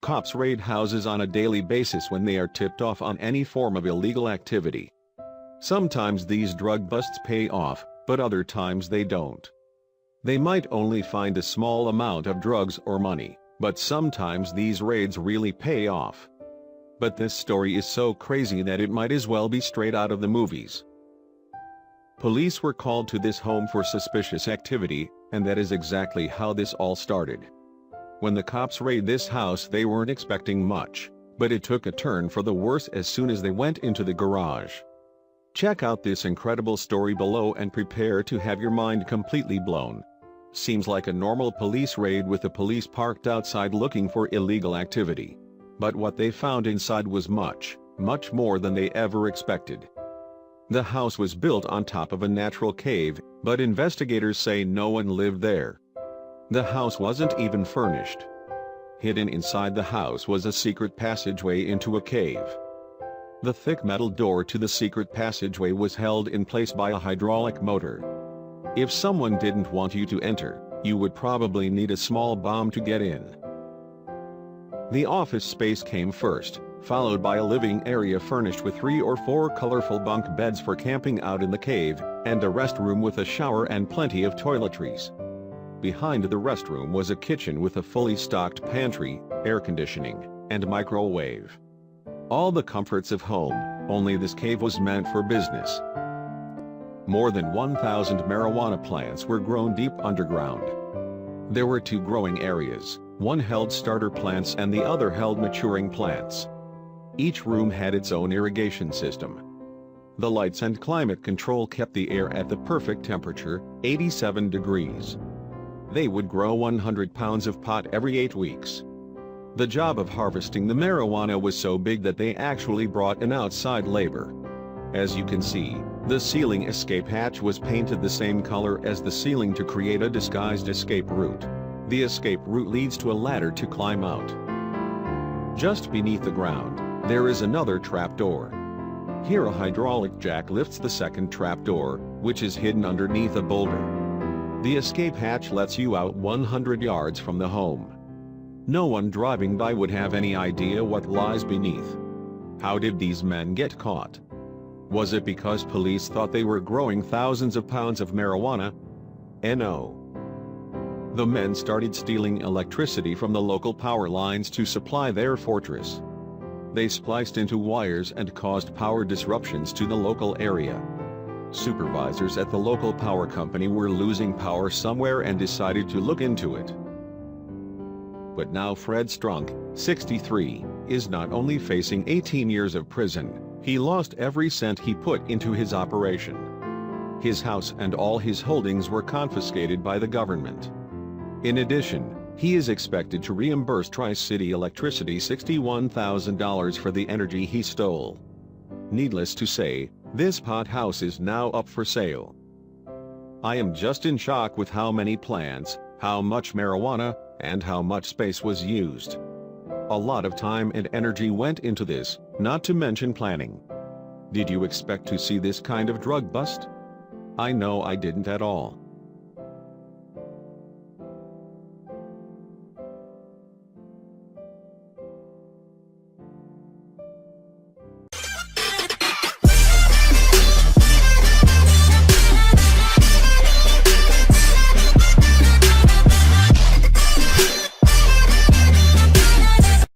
Cops raid houses on a daily basis when they are tipped off on any form of illegal activity. Sometimes these drug busts pay off, but other times they don't. They might only find a small amount of drugs or money, but sometimes these raids really pay off. But this story is so crazy that it might as well be straight out of the movies. Police were called to this home for suspicious activity, and that is exactly how this all started. When the cops raided this house, they weren't expecting much, but it took a turn for the worse as soon as they went into the garage. Check out this incredible story below and prepare to have your mind completely blown. Seems like a normal police raid with the police parked outside looking for illegal activity. But what they found inside was much, much more than they ever expected. The house was built on top of a natural cave, but investigators say no one lived there. The house wasn't even furnished. Hidden inside the house was a secret passageway into a cave. The thick metal door to the secret passageway was held in place by a hydraulic motor. If someone didn't want you to enter, you would probably need a small bomb to get in. The office space came first, followed by a living area furnished with 3 or 4 colorful bunk beds for camping out in the cave, and a restroom with a shower and plenty of toiletries. Behind the restroom was a kitchen with a fully stocked pantry, air conditioning, and microwave. All the comforts of home, only this cave was meant for business. More than 1,000 marijuana plants were grown deep underground. There were 2 growing areas, one held starter plants and the other held maturing plants. Each room had its own irrigation system. The lights and climate control kept the air at the perfect temperature, 87 degrees. They would grow 100 pounds of pot every 8 weeks. The job of harvesting the marijuana was so big that they actually brought in outside labor. As you can see, the ceiling escape hatch was painted the same color as the ceiling to create a disguised escape route. The escape route leads to a ladder to climb out. Just beneath the ground, there is another trapdoor. Here a hydraulic jack lifts the second trapdoor, which is hidden underneath a boulder. The escape hatch lets you out 100 yards from the home. No one driving by would have any idea what lies beneath. How did these men get caught? Was it because police thought they were growing thousands of pounds of marijuana? No. The men started stealing electricity from the local power lines to supply their fortress. They spliced into wires and caused power disruptions to the local area. Supervisors at the local power company were losing power somewhere and decided to look into it. But now Fred Strunk, 63, is not only facing 18 years of prison, he lost every cent he put into his operation. His house and all his holdings were confiscated by the government. In addition, he is expected to reimburse Tri-City Electricity $61,000 for the energy he stole. Needless to say, this pot house is now up for sale. I am just in shock with how many plants, how much marijuana, and how much space was used. A lot of time and energy went into this, not to mention planning. Did you expect to see this kind of drug bust? I know I didn't at all.